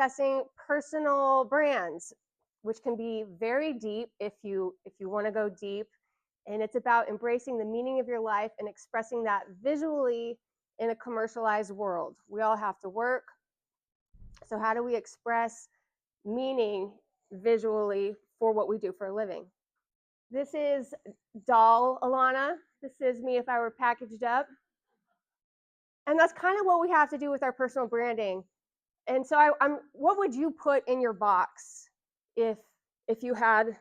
discussing personal brands, which can be very deep if you want to go deep. And it's about embracing the meaning of your life and expressing that visually in a commercialized world. We all have to work. So how do we express meaning visually for what we do for a living? This is doll Alana. This is me if I were packaged up. And that's kind of what we have to do with our personal branding. And so what would you put in your box if you had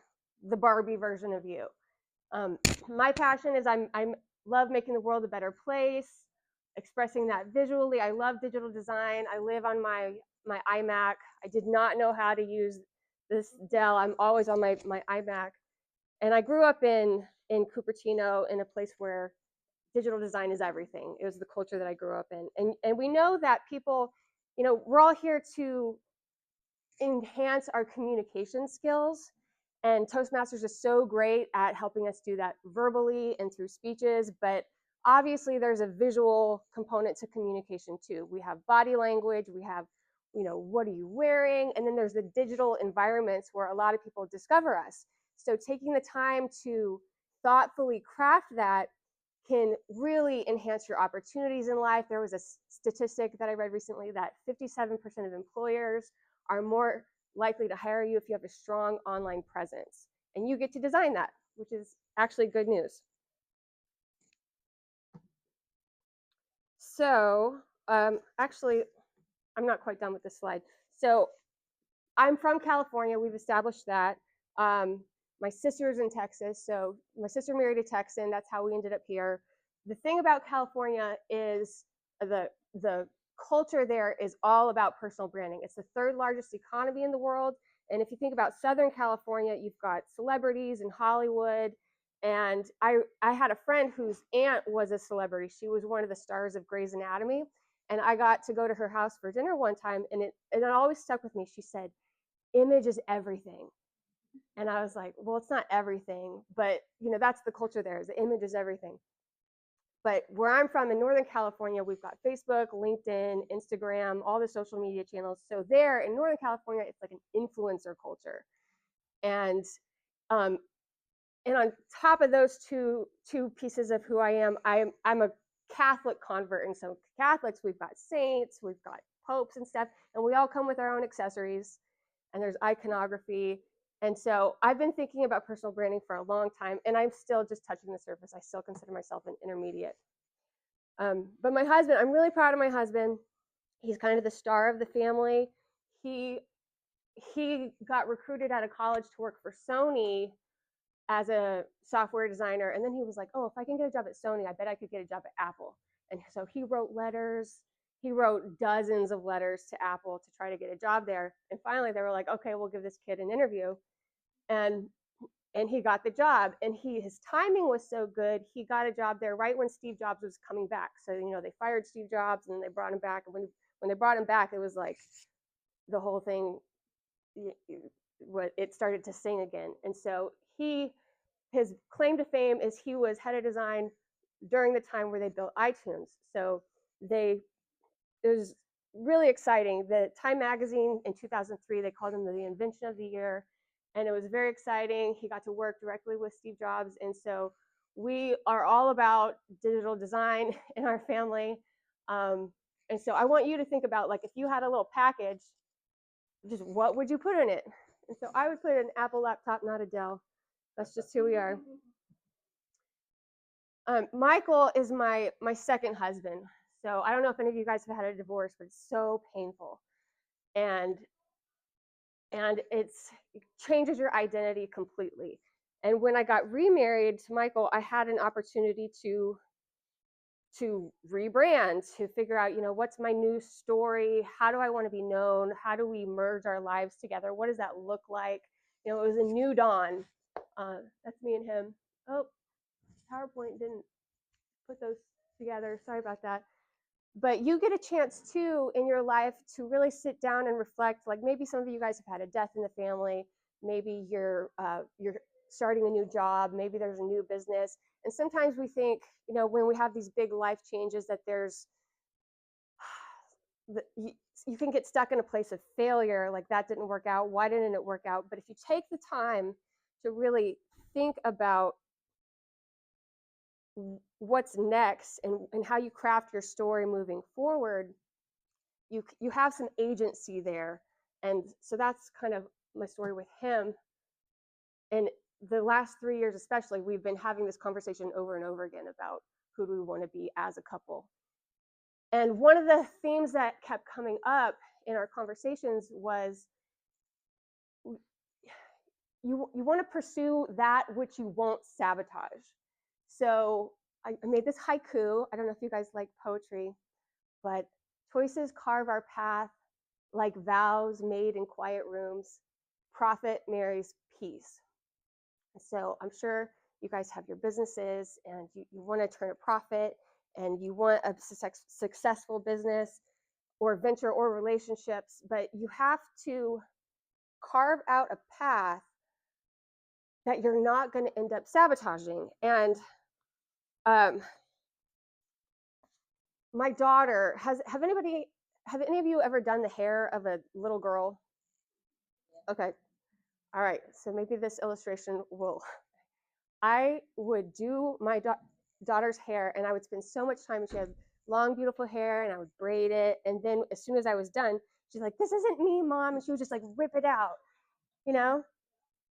the Barbie version of you? My passion is I love making the world a better place, expressing that visually. I love digital design. I live on my iMac. I did not know how to use this Dell. I'm always on my iMac. And I grew up in Cupertino, in a place where digital design is everything. It was the culture that I grew up in. And we know that people, we're all here to enhance our communication skills. And Toastmasters is so great at helping us do that verbally and through speeches, but obviously there's a visual component to communication too. We have body language, we have, what are you wearing? And then there's the digital environments where a lot of people discover us. So taking the time to thoughtfully craft that can really enhance your opportunities in life. There was a statistic that I read recently that 57% of employers are more likely to hire you if you have a strong online presence. And you get to design that, which is actually good news. So actually, I'm not quite done with this slide. So I'm from California. We've established that. My sister's in Texas. So my sister married a Texan. That's how we ended up here. The thing about California is the culture there is all about personal branding. It's the third largest economy in the world. And if you think about Southern California, you've got celebrities in Hollywood. And I had a friend whose aunt was a celebrity. She was one of the stars of Grey's Anatomy. And I got to go to her house for dinner one time, and it always stuck with me. She said, image is everything. And I was like, well, it's not everything, but that's the culture there, is the image is everything. But where I'm from in Northern California, we've got Facebook, LinkedIn, Instagram, all the social media channels. So there in Northern California, it's like an influencer culture. And on top of those two pieces of who I am, I'm a Catholic convert. And so Catholics, we've got saints, we've got popes and stuff, and we all come with our own accessories, and there's iconography. And so I've been thinking about personal branding for a long time, and I'm still just touching the surface. I still consider myself an intermediate. But my husband, I'm really proud of my husband. He's kind of the star of the family. He got recruited out of college to work for Sony as a software designer. And then he was like, oh, if I can get a job at Sony, I bet I could get a job at Apple. And so he wrote letters. He wrote dozens of letters to Apple to try to get a job there. And finally they were like, okay, we'll give this kid an interview. And he got the job. And his timing was so good. He got a job there right when Steve Jobs was coming back. So, they fired Steve Jobs and they brought him back. And when they brought him back, it was like the whole thing, it started to sing again. And so his claim to fame is he was head of design during the time where they built iTunes. So it was really exciting. The Time magazine in 2003, they called him the invention of the year. And it was very exciting. He got to work directly with Steve Jobs. And so we are all about digital design in our family. And so I want you to think about, like, if you had a little package, just what would you put in it? And so I would put an Apple laptop, not a Dell. That's just who we are. Michael is my second husband. So I don't know if any of you guys have had a divorce, but it's so painful. And it changes your identity completely. And when I got remarried to Michael, I had an opportunity to rebrand, to figure out, what's my new story? How do I want to be known? How do we merge our lives together? What does that look like? It was a new dawn. That's me and him. Oh, PowerPoint didn't put those together. Sorry about that. But you get a chance too in your life to really sit down and reflect. Like maybe some of you guys have had a death in the family. Maybe you're starting a new job. Maybe there's a new business. And sometimes we think, when we have these big life changes, that there's you can get stuck in a place of failure, like that didn't work out. Why didn't it work out? But if you take the time to really think about what's next and how you craft your story moving forward, you have some agency there. And so that's kind of my story with him. And the last 3 years especially, we've been having this conversation over and over again about who do we want to be as a couple. And one of the themes that kept coming up in our conversations was you want to pursue that which you won't sabotage. So I made this haiku. I don't know if you guys like poetry, but choices carve our path like vows made in quiet rooms. Profit marries peace. So I'm sure you guys have your businesses and you want to turn a profit and you want a successful business or venture or relationships, but you have to carve out a path that you're not going to end up sabotaging. And my daughter have any of you ever done the hair of a little girl? Okay. All right. So maybe this illustration will, I would do my daughter's hair and I would spend so much time. She had long, beautiful hair and I would braid it. And then as soon as I was done, she's like, this isn't me, Mom. And she would just like rip it out. You know,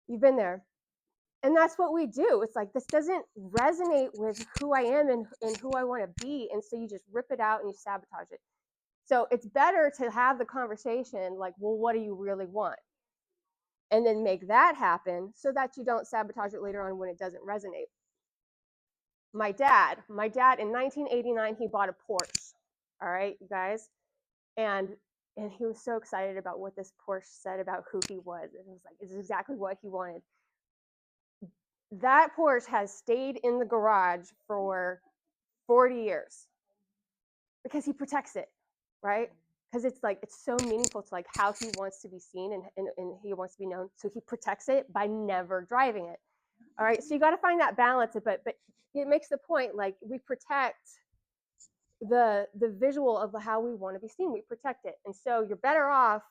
you've been there. And that's what we do. It's like, this doesn't resonate with who I am and who I want to be. And so you just rip it out and you sabotage it. So it's better to have the conversation like, well, what do you really want? And then make that happen so that you don't sabotage it later on when it doesn't resonate. My dad in 1989, he bought a Porsche. All right, you guys. And he was so excited about what this Porsche said about who he was. And it was like, it's exactly what he wanted. That Porsche has stayed in the garage for 40 years because he protects it, right? Because it's like, it's so meaningful to like how he wants to be seen and he wants to be known. So he protects it by never driving it. All right, so you got to find that balance, but it makes the point, like we protect the visual of how we want to be seen. We protect it. And so you're better off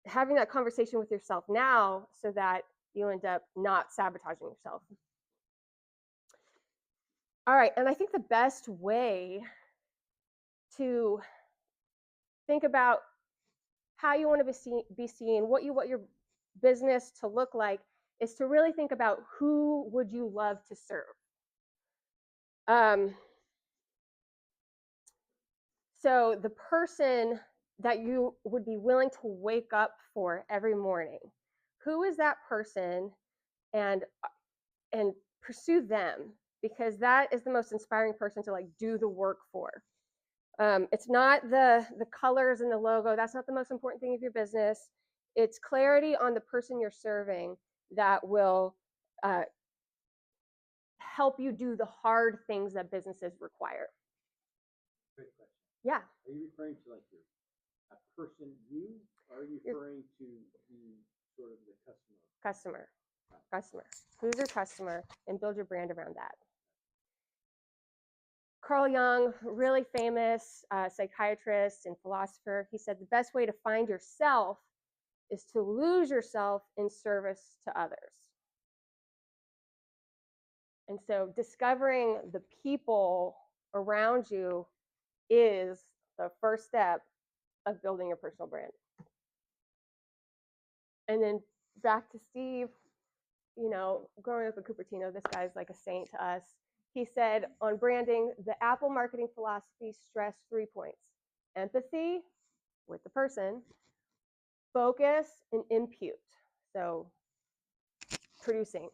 having that conversation with yourself now so that you end up not sabotaging yourself. All right, and I think the best way to think about how you want to be seen, what you want your business to look like, is to really think about who would you love to serve. So the person that you would be willing to wake up for every morning, who is that person, and pursue them, because that is the most inspiring person to like do the work for. It's not the colors and the logo. That's not the most important thing of your business. It's clarity on the person you're serving that will help you do the hard things that businesses require. Great question. Yeah. Are you referring to like a person you, or are you referring to the sort of the customer? Customer. Who's your customer, and build your brand around that. Carl Jung, really famous psychiatrist and philosopher, he said the best way to find yourself is to lose yourself in service to others. And so discovering the people around you is the first step of building your personal brand. And then back to Steve, you know, growing up in Cupertino, this guy's like a saint to us. He said on branding, the Apple marketing philosophy stressed 3 points: empathy with the person, focus, and impute. So producing.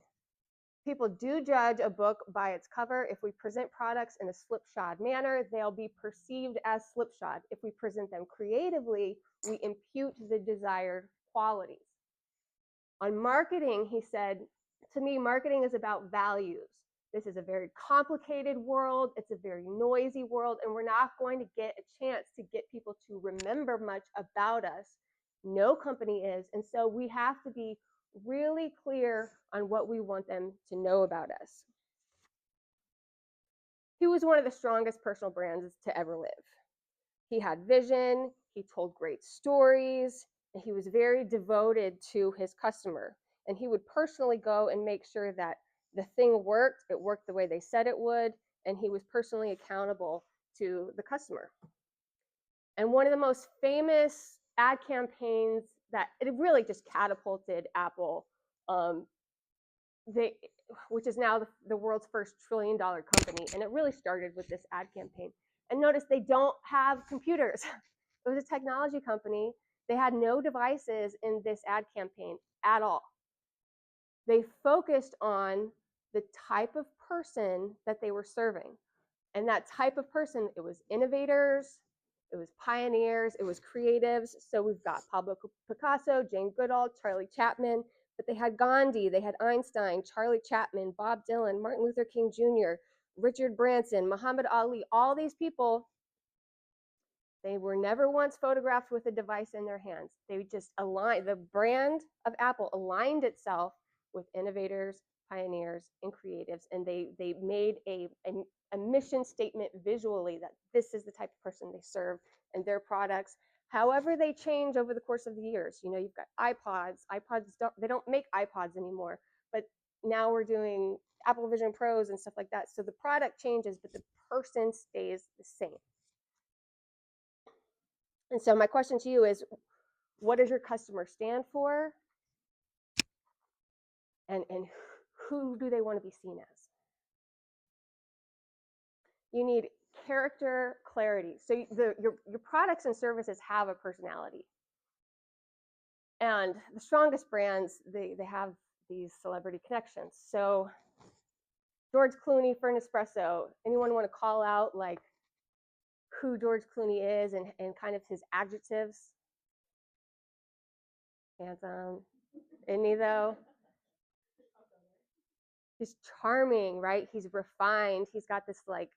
People do judge a book by its cover. If we present products in a slipshod manner, they'll be perceived as slipshod. If we present them creatively, we impute the desired qualities. On marketing, he said, to me, marketing is about values. This is a very complicated world. It's a very noisy world, and we're not going to get a chance to get people to remember much about us. No company is. And so we have to be really clear on what we want them to know about us. He was one of the strongest personal brands to ever live. He had vision, he told great stories, and he was very devoted to his customer. And he would personally go and make sure that the thing worked, it worked the way they said it would, and he was personally accountable to the customer. And one of the most famous ad campaigns that it really just catapulted Apple, they, which is now the world's first $1 trillion company, and it really started with this ad campaign. And notice they don't have computers. It was a technology company. They had no devices in this ad campaign at all. They focused on the type of person that they were serving. And that type of person, it was innovators, it was pioneers, it was creatives. So we've got Pablo Picasso, Jane Goodall, Charlie Chaplin, but they had Gandhi, they had Einstein, Charlie Chaplin, Bob Dylan, Martin Luther King Jr., Richard Branson, Muhammad Ali, all these people. They were never once photographed with a device in their hands. They just aligned, the brand of Apple aligned itself with innovators, pioneers, and creatives. And they made a mission statement visually that this is the type of person they serve and their products. However, they change over the course of the years. You know, you've got iPods. They don't make iPods anymore, but now we're doing Apple Vision Pros and stuff like that. So the product changes, but the person stays the same. And so my question to you is, what does your customer stand for? And who do they want to be seen as? You need character clarity. So your products and services have a personality. And the strongest brands, they have these celebrity connections. So George Clooney for Nespresso, anyone want to call out like who George Clooney is and kind of his adjectives? Handsome. Isn't he though? He's charming, right? He's refined. He's got this like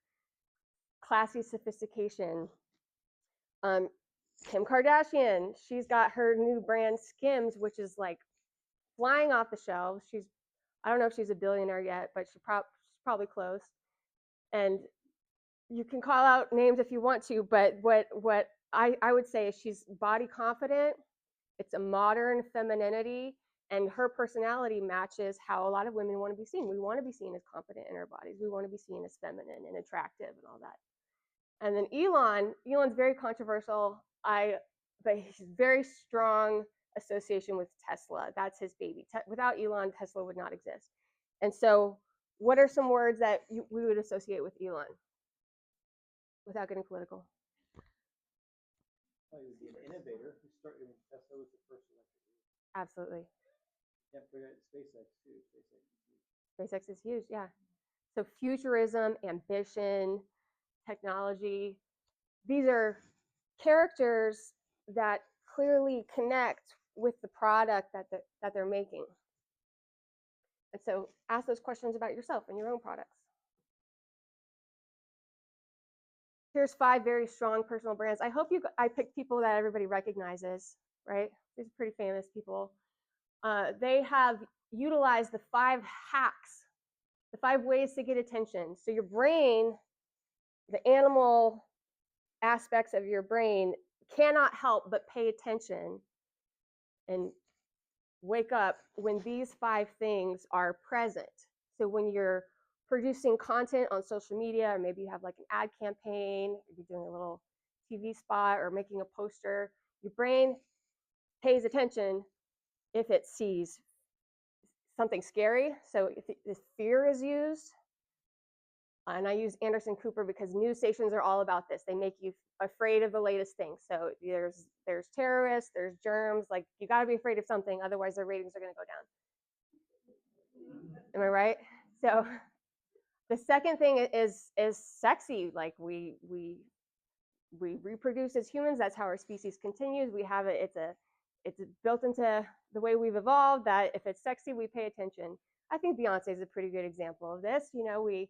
classy sophistication. Kim Kardashian, she's got her new brand Skims, which is like flying off the shelves. I don't know if she's a billionaire yet, but she's probably close. And you can call out names if you want to, but what I would say is she's body confident. It's a modern femininity, and her personality matches how a lot of women want to be seen. We want to be seen as confident in our bodies. We want to be seen as feminine and attractive and all that. And then Elon's very controversial. But he's very strong association with Tesla. That's his baby. Without Elon, Tesla would not exist. And so, what are some words that we would associate with Elon? Without getting political. Well, he would be an innovator. Tesla was the first electric vehicle. Absolutely. Can't forget SpaceX too. SpaceX is huge, yeah. So futurism, ambition, technology. These are characters that clearly connect with the product that they're making. And so ask those questions about yourself and your own products. Here's 5 very strong personal brands. I picked people that everybody recognizes, right? These are pretty famous people. They have utilized the 5 hacks, the 5 ways to get attention. So your brain, the animal aspects of your brain cannot help but pay attention and wake up when these 5 things are present. So when you're producing content on social media, or maybe you have like an ad campaign, or you're doing a little TV spot or making a poster, your brain pays attention if it sees something scary. So if fear is used, and I use Anderson Cooper because news stations are all about this. They make you afraid of the latest thing. So there's terrorists, there's germs. Like you got to be afraid of something, otherwise their ratings are going to go down. Am I right? So the second thing is sexy. Like we reproduce as humans. That's how our species continues. We have it. It's built into the way we've evolved that if it's sexy, we pay attention. I think Beyonce is a pretty good example of this. You know, we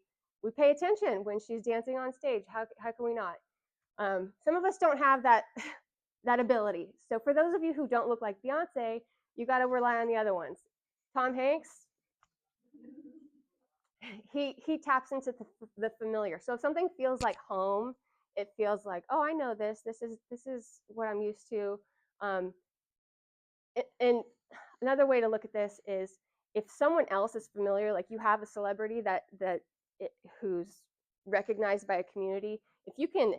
pay attention when she's dancing on stage. How can we not? Some of us don't have that ability. So for those of you who don't look like Beyonce, you got to rely on the other ones. Tom Hanks, he taps into the familiar. So if something feels like home, it feels like, oh, I know this. This is what I'm used to. And another way to look at this is if someone else is familiar, like you have a celebrity who's recognized by a community, if you can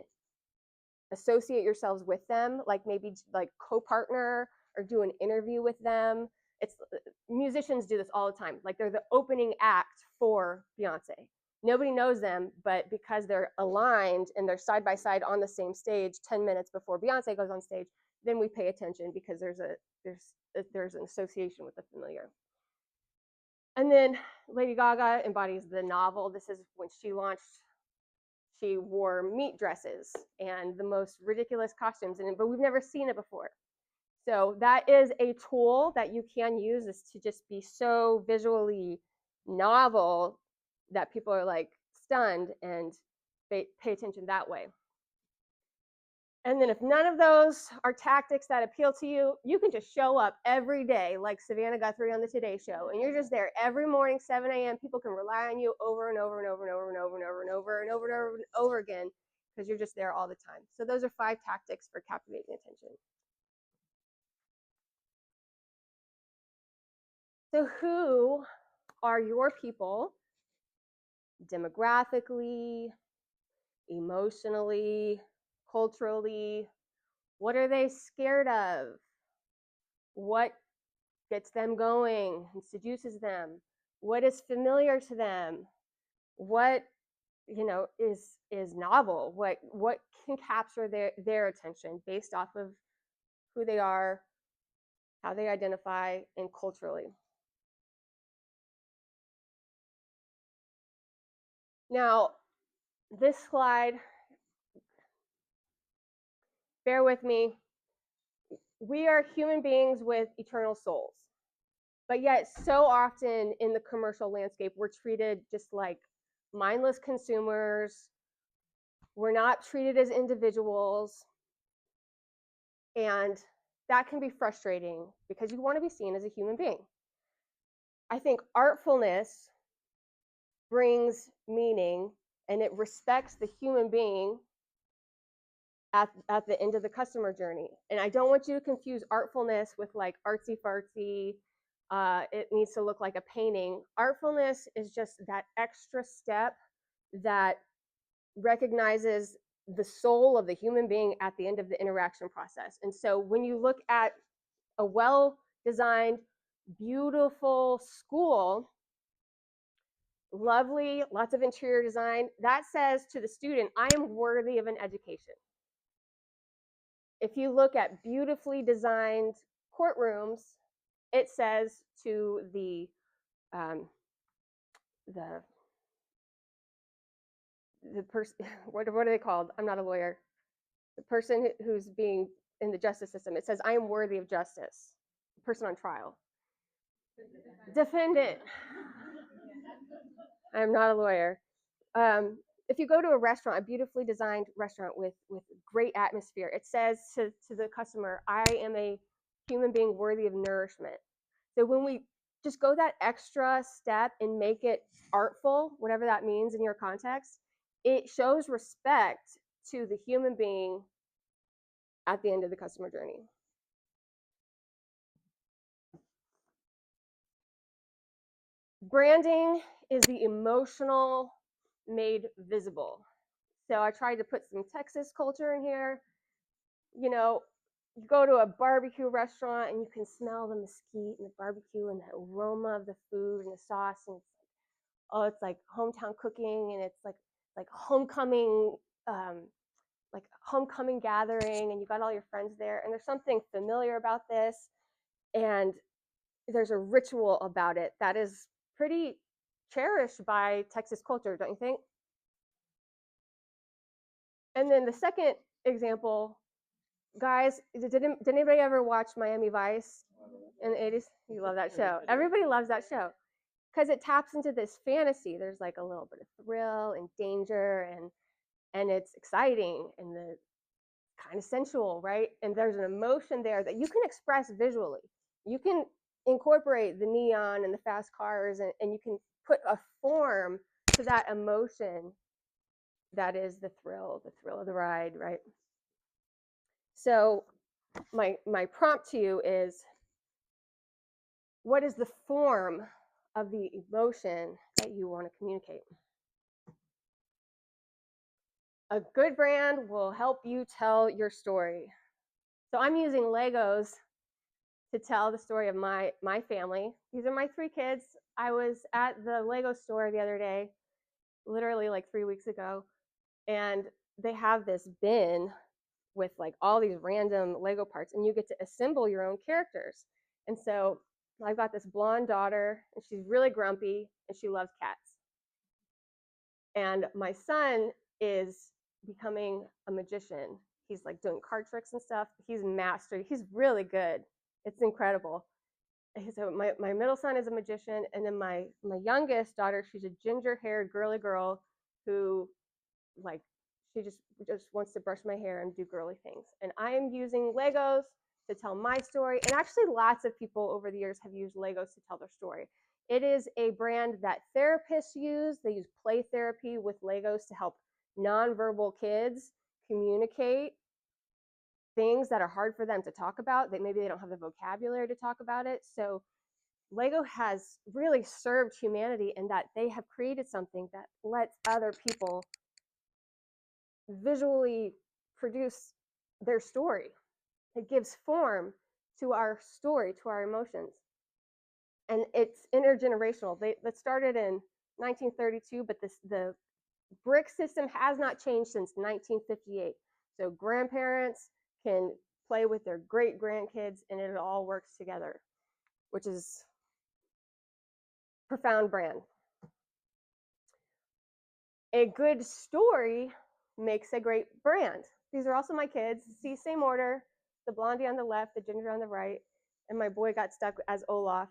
associate yourselves with them, like maybe like co-partner or do an interview with them. It's musicians do this all the time. Like they're the opening act for Beyonce. Nobody knows them, but because they're aligned and they're side by side on the same stage 10 minutes before Beyonce goes on stage, then we pay attention because there's an association with the familiar. And then Lady Gaga embodies the novel. This is when she launched. She wore meat dresses and the most ridiculous costumes, but we've never seen it before. So that is a tool that you can use, is to just be so visually novel that people are like stunned and pay attention that way. And then if none of those are tactics that appeal to you, you can just show up every day like Savannah Guthrie on the Today Show, and you're just there every morning, 7 a.m. People can rely on you over and over and over and over and over and over and over and over and over and over again because you're just there all the time. So those are 5 tactics for captivating attention. So who are your people demographically, emotionally, culturally? What are they scared of? What gets them going and seduces them? What is familiar to them? What is novel? What can capture their attention based off of who they are, how they identify, and culturally. Now, this slide, bear with me. We are human beings with eternal souls. But yet, so often in the commercial landscape, we're treated just like mindless consumers. We're not treated as individuals. And that can be frustrating because you want to be seen as a human being. I think artfulness brings meaning and it respects the human being at the end of the customer journey. And I don't want you to confuse artfulness with like artsy fartsy. It needs to look like a painting. Artfulness is just that extra step that recognizes the soul of the human being at the end of the interaction process. And so when you look at a well-designed, beautiful school, lovely, lots of interior design, that says to the student, I am worthy of an education. If you look at beautifully designed courtrooms, it says to the person, what are they called? I'm not a lawyer. The person who's being in the justice system, it says, I am worthy of justice. The person on trial. Defendant. I'm not a lawyer. If you go to a restaurant, a beautifully designed restaurant with great atmosphere, it says to the customer, I am a human being worthy of nourishment. So when we just go that extra step and make it artful, whatever that means in your context, it shows respect to the human being at the end of the customer journey. Branding is the emotional made visible. So I tried to put some Texas culture in here. You know, you go to a barbecue restaurant and you can smell the mesquite and the barbecue and the aroma of the food and the sauce, and it's like hometown cooking, and it's like homecoming, like homecoming gathering, and you got all your friends there, and there's something familiar about this, and there's a ritual about it that is pretty cherished by Texas culture, don't you think? And then the second example, guys, did anybody ever watch Miami Vice in the 80s? You love that show. Everybody loves that show because it taps into this fantasy. There's like a little bit of thrill and danger, and it's exciting and the kind of sensual, right? And there's an emotion there that you can express visually. You can incorporate the neon and the fast cars, and you can put a form to that emotion that is the thrill of the ride, right? So my prompt to you is, what is the form of the emotion that you want to communicate? A good brand will help you tell your story. So I'm using Legos to tell the story of my family. These are my 3 kids. I was at the Lego store the other day, literally like 3 weeks ago, and they have this bin with like all these random Lego parts, and you get to assemble your own characters. And so I've got this blonde daughter, and she's really grumpy, and she loves cats. And my son is becoming a magician. He's like doing card tricks and stuff. He's mastered. He's really good. It's incredible. So my middle son is a magician, and then my youngest daughter, she's a ginger-haired girly girl who like she just wants to brush my hair and do girly things. And I am using Legos to tell my story. And actually, lots of people over the years have used Legos to tell their story. It is a brand that therapists use. They use play therapy with Legos to help nonverbal kids communicate things that are hard for them to talk about, that maybe they don't have the vocabulary to talk about it. So Lego has really served humanity in that they have created something that lets other people visually produce their story. It gives form to our story, to our emotions. And it's intergenerational. That started in 1932, but the brick system has not changed since 1958. So grandparents can play with their great grandkids, and it all works together, which is profound brand. A good story makes a great brand. These are also my kids. See, same order. The blondie on the left, the ginger on the right, and my boy got stuck as Olaf.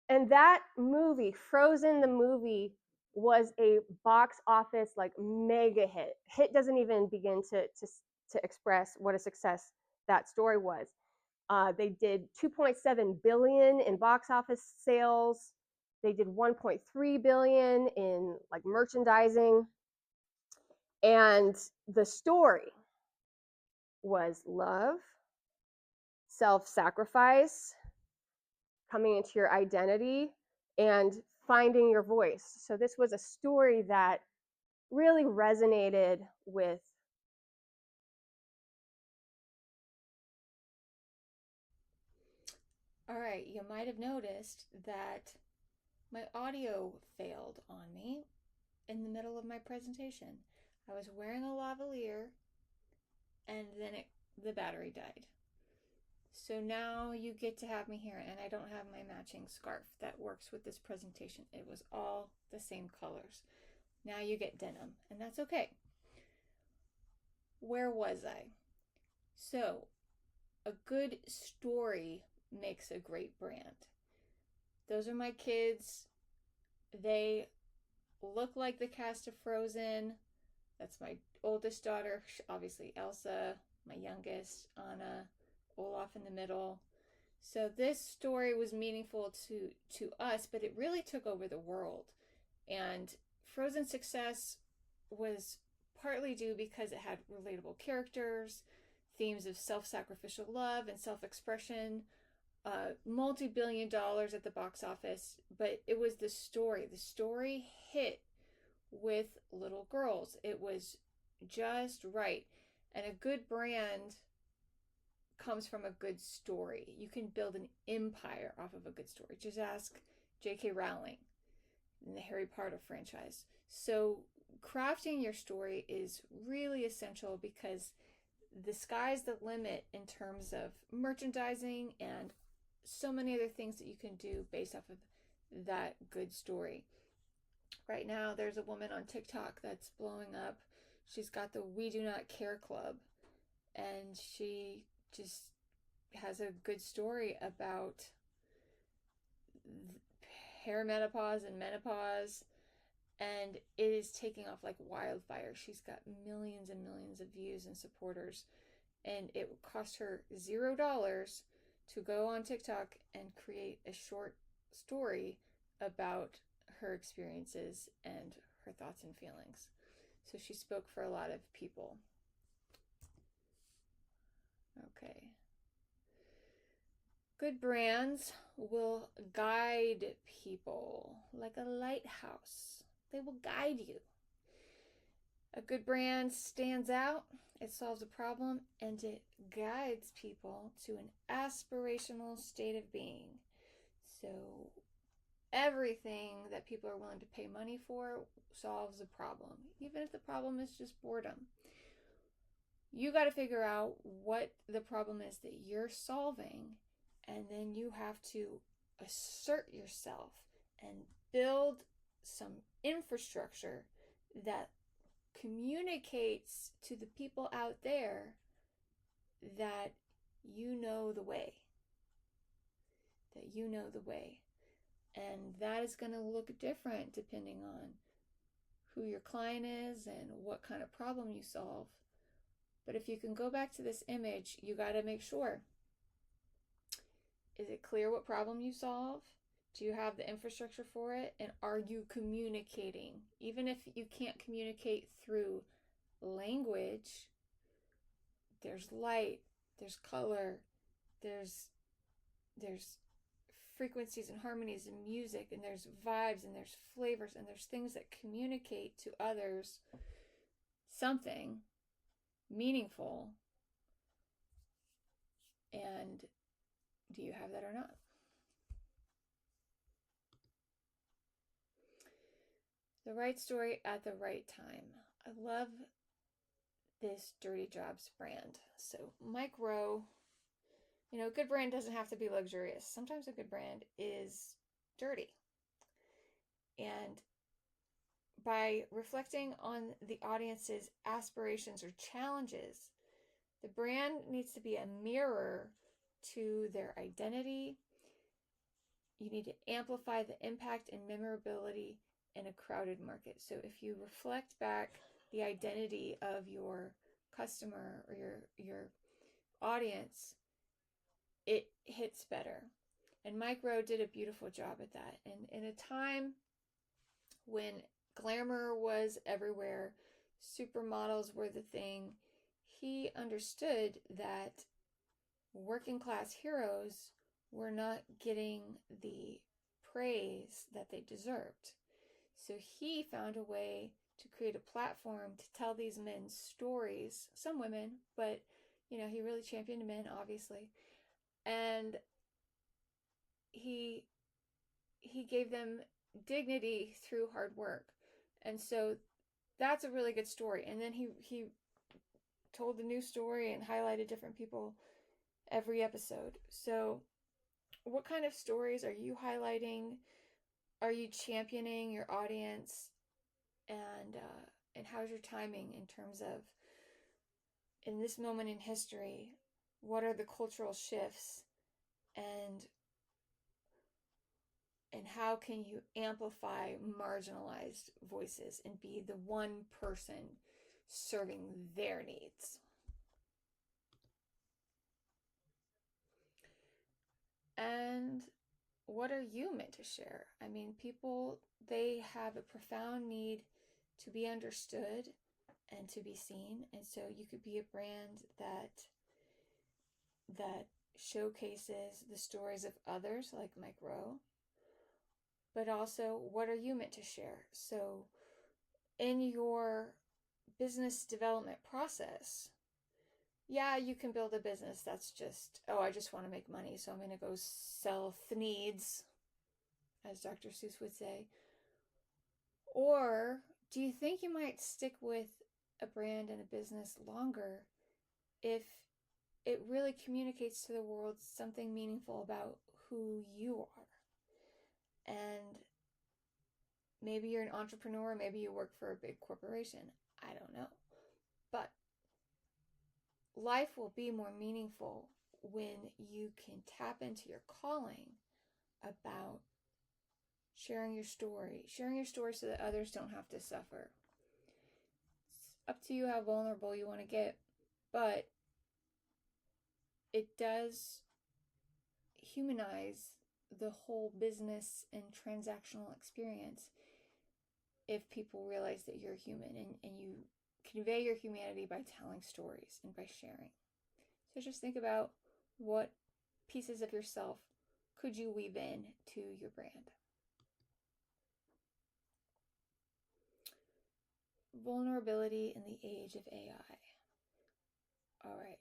And that movie, Frozen the movie, was a box office like mega hit. Hit doesn't even begin to express what a success that story was. They did 2.7 billion in box office sales. They did 1.3 billion in like merchandising. And the story was love, self-sacrifice, coming into your identity, and finding your voice. So this was a story that really resonated with. All right, you might have noticed that my audio failed on me in the middle of my presentation. I was wearing a lavalier and then the battery died. So now you get to have me here, and I don't have my matching scarf that works with this presentation. It was all the same colors. Now you get denim, and that's okay. Where was I? So, a good story makes a great brand. Those are my kids. They look like the cast of Frozen. That's my oldest daughter, obviously Elsa, my youngest, Anna, Olaf in the middle. So this story was meaningful to us, but it really took over the world. And Frozen's success was partly due because it had relatable characters, themes of self-sacrificial love and self-expression, multi-billion dollars at the box office, but it was the story. The story hit with little girls. It was just right. And a good brand comes from a good story. You can build an empire off of a good story. Just ask J.K. Rowling in the Harry Potter franchise. So crafting your story is really essential because the sky's the limit in terms of merchandising and so many other things that you can do based off of that good story. Right now, there's a woman on TikTok that's blowing up. She's got the We Do Not Care Club, and she just has a good story about perimenopause and menopause, and it is taking off like wildfire. She's got millions and millions of views and supporters, and it would cost her $0 to go on TikTok and create a short story about her experiences and her thoughts and feelings. So she spoke for a lot of people. Okay. Good brands will guide people like a lighthouse. They will guide you. A good brand stands out, it solves a problem, and it guides people to an aspirational state of being. So everything that people are willing to pay money for solves a problem, even if the problem is just boredom. You got to figure out what the problem is that you're solving, and then you have to assert yourself and build some infrastructure that communicates to the people out there that you know the way. That you know the way. And that is going to look different depending on who your client is and what kind of problem you solve. But if you can go back to this image, you got to make sure. Is it clear what problem you solve? Do you have the infrastructure for it? And are you communicating? Even if you can't communicate through language, there's light, there's color, there's frequencies and harmonies and music, and there's vibes and there's flavors and there's things that communicate to others something meaningful. And do you have that or not? The right story at the right time. I love this Dirty Jobs brand. So Mike Rowe, you know, a good brand doesn't have to be luxurious. Sometimes a good brand is dirty. And by reflecting on the audience's aspirations or challenges, the brand needs to be a mirror to their identity. You need to amplify the impact and memorability in a crowded market. So if you reflect back the identity of your customer or your audience, it hits better. And Mike Rowe did a beautiful job at that. And in a time when glamour was everywhere, supermodels were the thing, he understood that working class heroes were not getting the praise that they deserved. So he found a way to create a platform to tell these men's stories, some women, but you know, he really championed men, obviously. And he gave them dignity through hard work. And so that's a really good story. And then he told a new story and highlighted different people every episode. So what kind of stories are you highlighting? Are you championing your audience? And how's your timing in terms of, in this moment in history, what are the cultural shifts, and how can you amplify marginalized voices and be the one person serving their needs? And what are you meant to share? I mean, people, they have a profound need to be understood and to be seen. And so you could be a brand that showcases the stories of others, like Mike Rowe, but also, what are you meant to share? So in your business development process, yeah, you can build a business that's just, oh, I just want to make money, so I'm going to go sell needs, as Dr. Seuss would say. Or do you think you might stick with a brand and a business longer if it really communicates to the world something meaningful about who you are? And maybe you're an entrepreneur, maybe you work for a big corporation. I don't know. But life will be more meaningful when you can tap into your calling about sharing your story so that others don't have to suffer. It's up to you how vulnerable you want to get, but it does humanize the whole business and transactional experience. if people realize that you're human and you convey your humanity by telling stories and by sharing. So just think about what pieces of yourself could you weave in to your brand. Vulnerability in the age of AI. All right.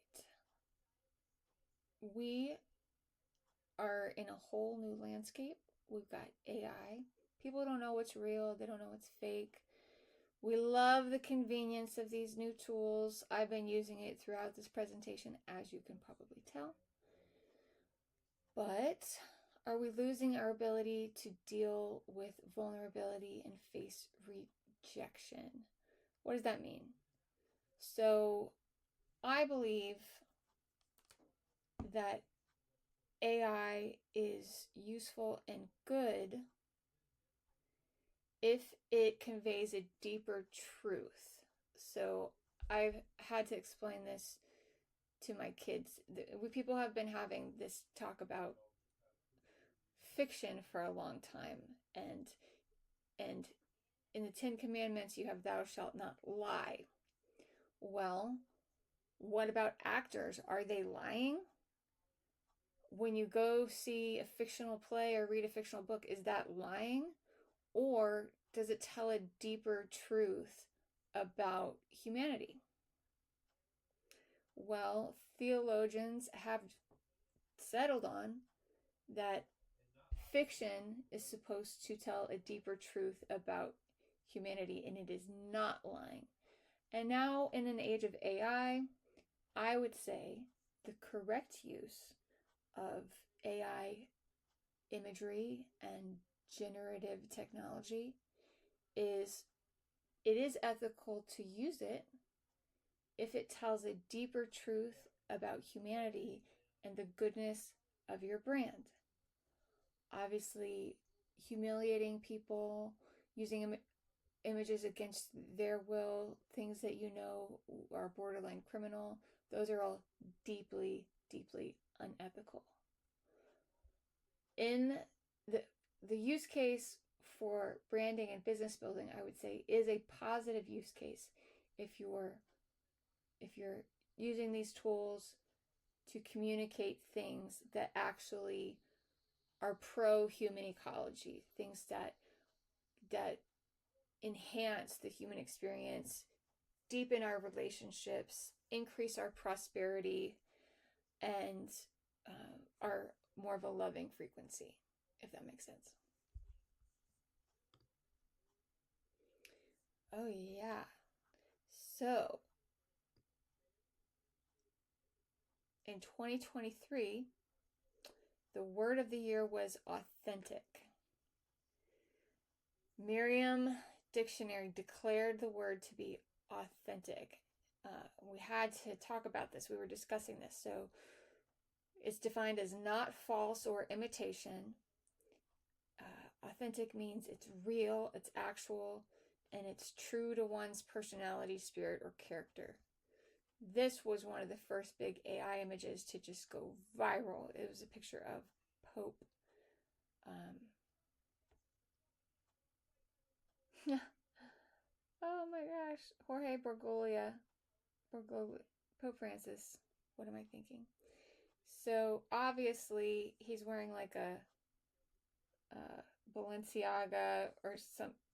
We are in a whole new landscape. We've got AI. People don't know what's real, they don't know what's fake. We love the convenience of these new tools. I've been using it throughout this presentation, as you can probably tell. But are we losing our ability to deal with vulnerability and face rejection? What does that mean? So I believe that AI is useful and good if it conveys a deeper truth. So I've had to explain this to my kids. People have been having this talk about fiction for a long time, and in the 10 Commandments you have thou shalt not lie. Well, what about actors? Are they lying? When you go see a fictional play or read a fictional book, is that lying? Or does it tell a deeper truth about humanity? Well, theologians have settled on that fiction is supposed to tell a deeper truth about humanity, and it is not lying. And now, in an age of AI, I would say the correct use of AI imagery and generative technology is it is ethical to use it if it tells a deeper truth about humanity and the goodness of your brand. Obviously, humiliating people, using images against their will, things that you know are borderline criminal, those are all deeply, deeply unethical. In the use case for branding and business building, I would say, is a positive use case if you're using these tools to communicate things that actually are pro-human ecology, things that enhance the human experience, deepen our relationships, increase our prosperity, and are more of a loving frequency, if that makes sense. Oh yeah. So in 2023, the word of the year was authentic. Merriam Dictionary declared the word to be authentic. We had to talk about this. We were discussing this. So it's defined as not false or imitation. Authentic means it's real, it's actual, and it's true to one's personality, spirit, or character. This was one of the first big AI images to just go viral. It was a picture of Pope. Oh my gosh, Jorge Bergoglio, Pope Francis. What am I thinking? So obviously he's wearing like a Balenciaga or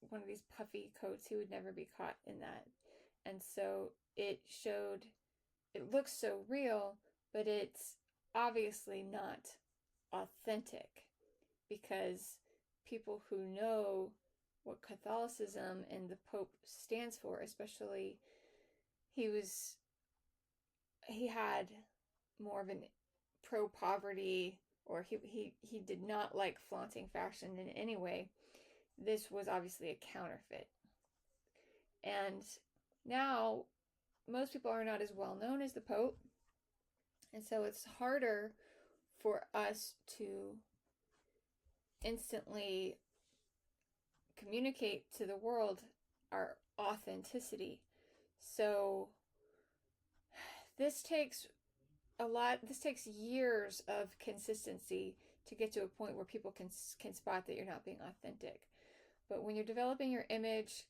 one of these puffy coats. He would never be caught in that. And so it looks so real, but it's obviously not authentic, because people who know what Catholicism and the Pope stands for, especially he had more of an pro-poverty, or he did not like flaunting fashion in any way. This was obviously a counterfeit. And now most people are not as well known as the Pope, and so it's harder for us to instantly communicate to the world our authenticity. So this takes years of consistency to get to a point where people can spot that you're not being authentic. But when you're developing your image,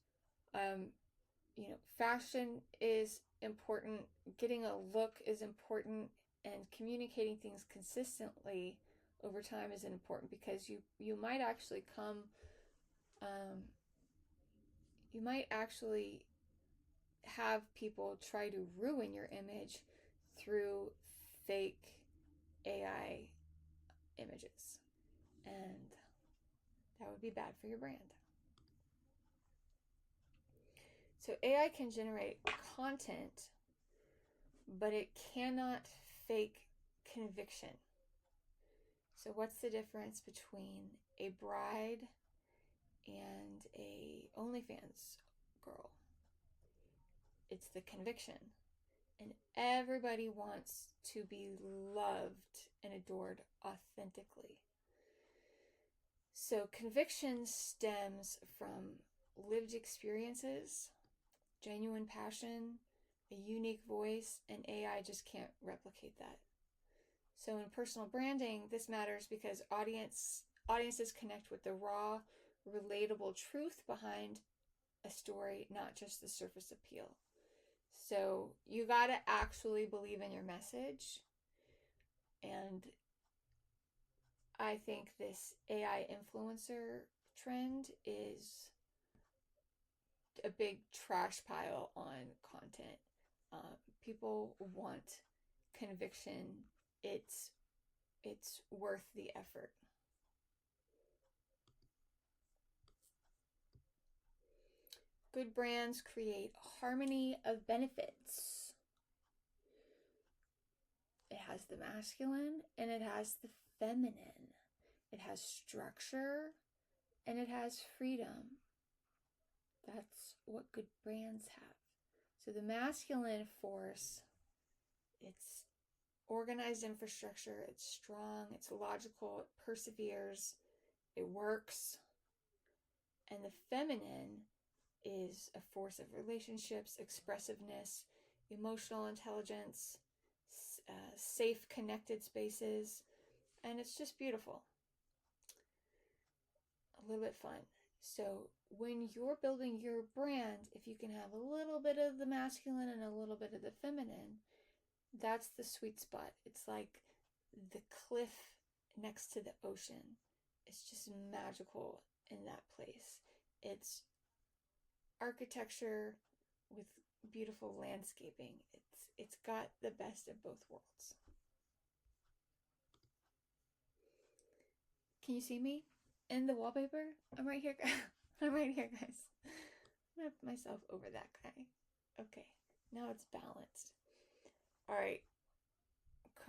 fashion is important, getting a look is important, and communicating things consistently over time is important, because you might actually you might actually have people try to ruin your image through fake AI images, and that would be bad for your brand. So AI can generate content, but it cannot fake conviction. So what's the difference between a bride and a OnlyFans girl? It's the conviction. And everybody wants to be loved and adored authentically. So conviction stems from lived experiences, genuine passion, a unique voice, and AI just can't replicate that. So in personal branding, this matters because audiences connect with the raw, relatable truth behind a story, not just the surface appeal. So you got to actually believe in your message. And I think this AI influencer trend is a big trash pile on content. People want conviction. It's worth the effort. Good brands create harmony of benefits. It has the masculine and it has the feminine. It has structure and it has freedom. That's what good brands have. So the masculine force, it's organized infrastructure, it's strong, it's logical, it perseveres, it works. And the feminine is a force of relationships, expressiveness, emotional intelligence, safe, connected spaces, and it's just beautiful. A little bit fun. So when you're building your brand, if you can have a little bit of the masculine and a little bit of the feminine, that's the sweet spot. It's like the cliff next to the ocean. It's just magical in that place. It's architecture with beautiful landscaping. It's got the best of both worlds. Can you see me in the wallpaper? I'm right here. I'm right here, guys. I'm gonna put myself over that guy. Okay, now it's balanced. All right,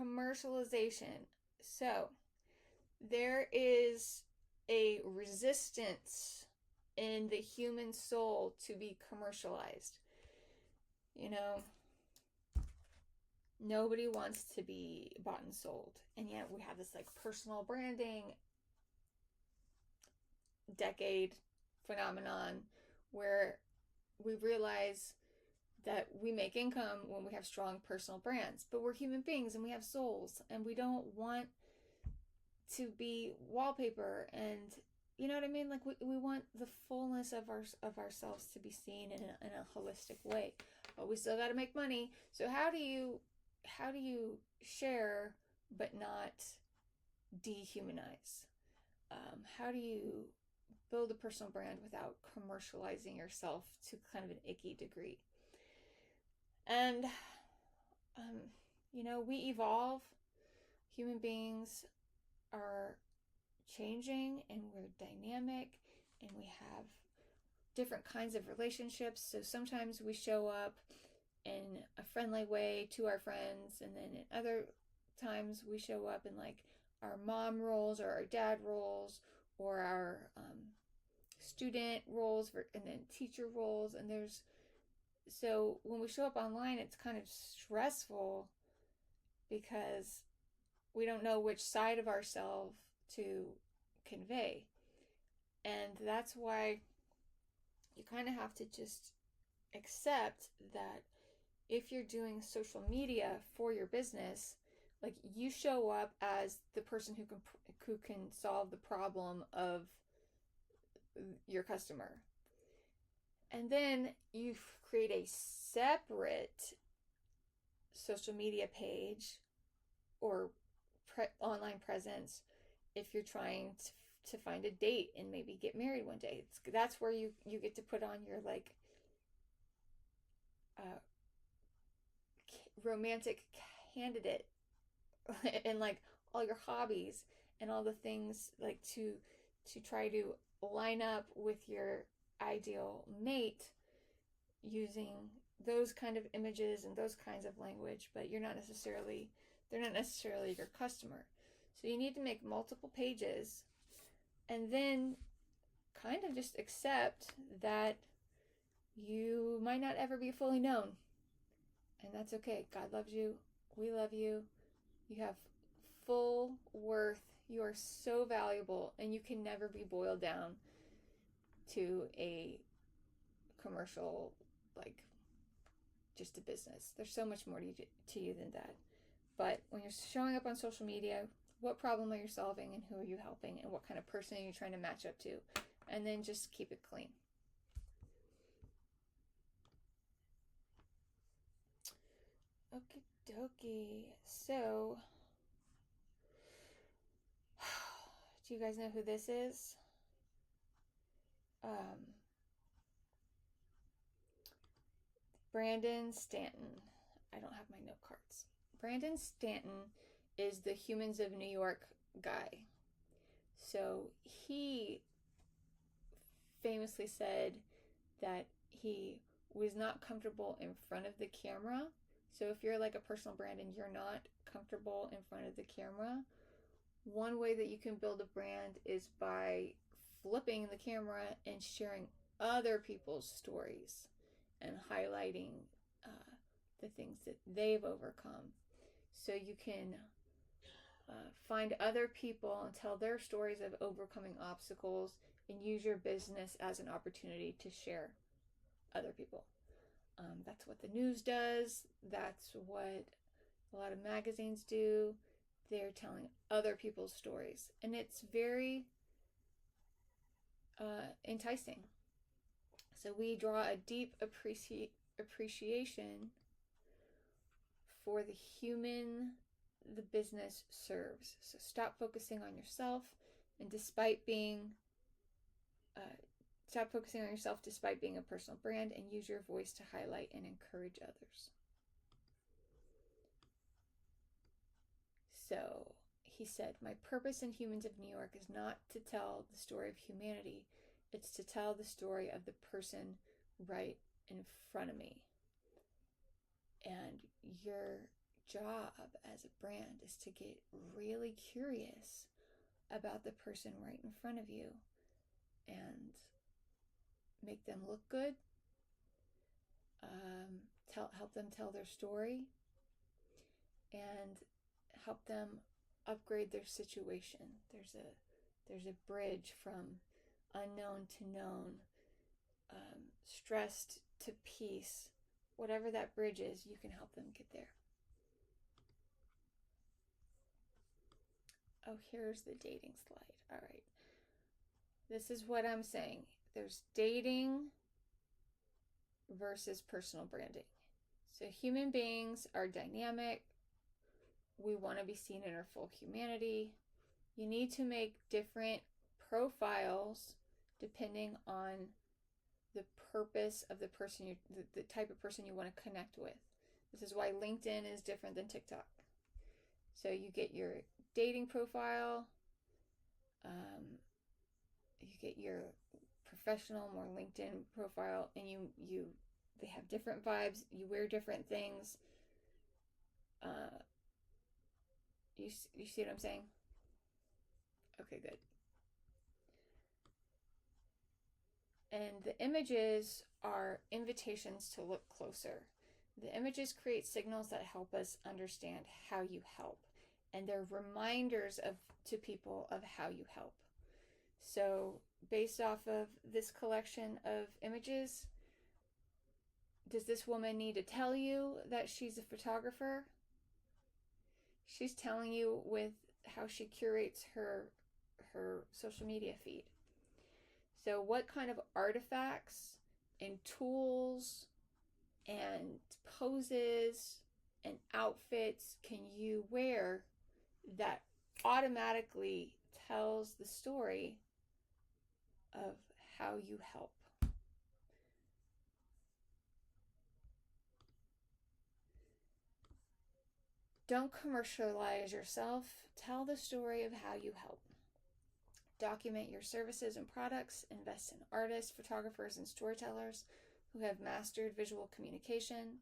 commercialization. So there is a resistance in the human soul to be commercialized. Nobody wants to be bought and sold, and yet we have this like personal branding decade phenomenon where we realize that we make income when we have strong personal brands, but we're human beings and we have souls, and we don't want to be wallpaper. And you know what I mean? Like we want the fullness of ourselves to be seen in a holistic way, but we still got to make money. So how do you share but not dehumanize? How do you build a personal brand without commercializing yourself to kind of an icky degree? And we evolve. Human beings are changing, and we're dynamic, and we have different kinds of relationships. So sometimes we show up in a friendly way to our friends, and then in other times we show up in like our mom roles or our dad roles or our student roles and then teacher roles. And so when we show up online, it's kind of stressful because we don't know which side of ourselves to convey. And that's why you kind of have to just accept that if you're doing social media for your business, like you show up as the person who can solve the problem of your customer. And then you create a separate social media page or online presence if you're trying to find a date and maybe get married one day. That's where you get to put on your like romantic candidate and like all your hobbies and all the things like to try to line up with your ideal mate using those kind of images and those kinds of language, but they're not necessarily your customer. So you need to make multiple pages and then kind of just accept that you might not ever be fully known. And that's okay. God loves you. We love you. You have full worth. You are so valuable, and you can never be boiled down to a commercial, like just a business. There's so much more to you than that. But when you're showing up on social media, what problem are you solving and who are you helping and what kind of person are you trying to match up to? And then just keep it clean. Okie dokie. So, do you guys know who this is? Brandon Stanton. I don't have my note cards. Brandon Stanton is the Humans of New York guy. So he famously said that he was not comfortable in front of the camera. So if you're like a personal brand and you're not comfortable in front of the camera, one way that you can build a brand is by flipping the camera and sharing other people's stories and highlighting the things that they've overcome. So you can find other people and tell their stories of overcoming obstacles and use your business as an opportunity to share other people. That's what the news does. That's what a lot of magazines do. They're telling other people's stories. And it's very enticing. So we draw a deep appreciation for the human the business serves. So stop focusing on yourself, and stop focusing on yourself despite being a personal brand, and use your voice to highlight and encourage others. So he said, my purpose in Humans of New York is not to tell the story of humanity. It's to tell the story of the person right in front of me. And your job as a brand is to get really curious about the person right in front of you and make them look good, help them tell their story, and help them upgrade their situation. There's a bridge from unknown to known, stressed to peace. Whatever that bridge is, you can help them get there. Oh, here's the dating slide. All right. This is what I'm saying. There's dating versus personal branding. So human beings are dynamic. We want to be seen in our full humanity. You need to make different profiles depending on the purpose of the person, the type of person you want to connect with. This is why LinkedIn is different than TikTok. So you get your dating profile, you get your professional, more LinkedIn profile, and they have different vibes. You wear different things. You see what I'm saying? Okay, good. And the images are invitations to look closer. The images create signals that help us understand how you help. And they're reminders to people of how you help. So based off of this collection of images, does this woman need to tell you that she's a photographer? She's telling you with how she curates her social media feed. So what kind of artifacts and tools and poses and outfits can you wear that automatically tells the story of how you help? Don't commercialize yourself. Tell the story of how you help. Document your services and products. Invest in artists, photographers, and storytellers who have mastered visual communication.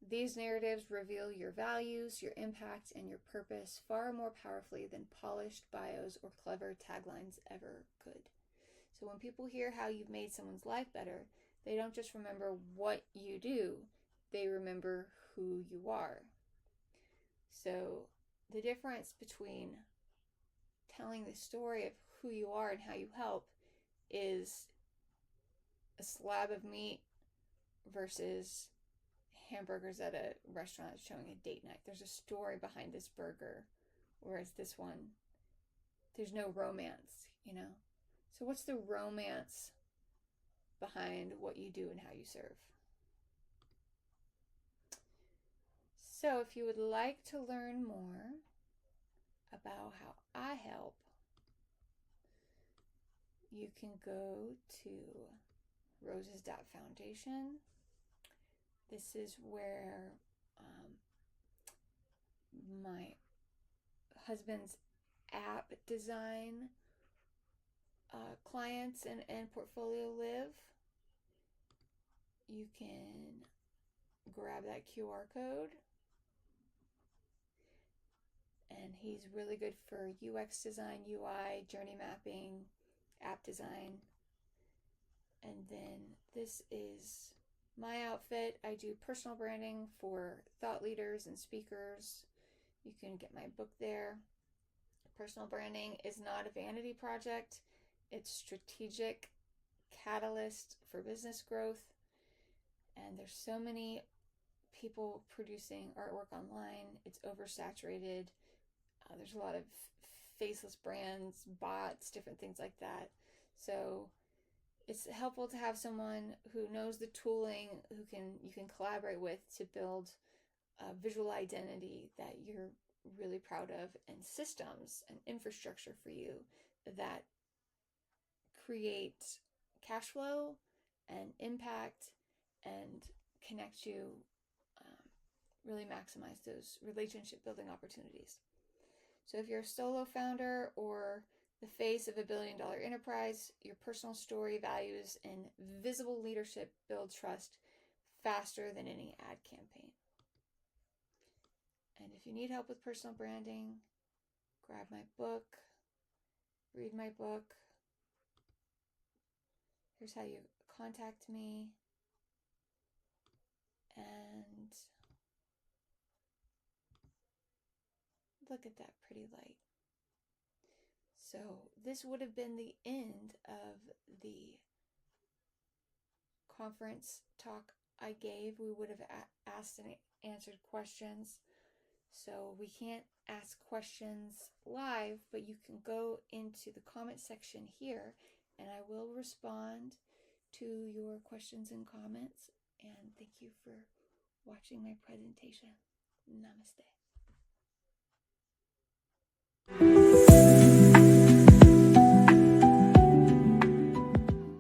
These narratives reveal your values, your impact, and your purpose far more powerfully than polished bios or clever taglines ever could. So when people hear how you've made someone's life better, they don't just remember what you do, they remember who you are. So the difference between telling the story of who you are and how you help is a slab of meat versus hamburgers at a restaurant showing a date night. There's a story behind this burger, whereas this one, there's no romance, you know? So what's the romance behind what you do and how you serve? So if you would like to learn more about how I help, you can go to roses.foundation. This is where my husband's app design clients and portfolio live. You can grab that QR code, and he's really good for UX design, UI, journey mapping, app design. And then this is my outfit. I do personal branding for thought leaders and speakers. You can get my book there. Personal branding is not a vanity project. It's strategic catalyst for business growth. And there's so many people producing artwork online. It's oversaturated. There's a lot of faceless brands, bots, different things like that. So it's helpful to have someone who knows the tooling, who you can collaborate with to build a visual identity that you're really proud of, and systems and infrastructure for you that create cash flow and impact and connect you, really maximize those relationship building opportunities. So if you're a solo founder or the face of $1 billion enterprise, your personal story, values, and visible leadership build trust faster than any ad campaign. And if you need help with personal branding, grab my book, read my book. Here's how you contact me. And look at that pretty light. So this would have been the end of the conference talk I gave. We would have asked and answered questions. So we can't ask questions live, but you can go into the comment section here and I will respond to your questions and comments. And thank you for watching my presentation. Namaste.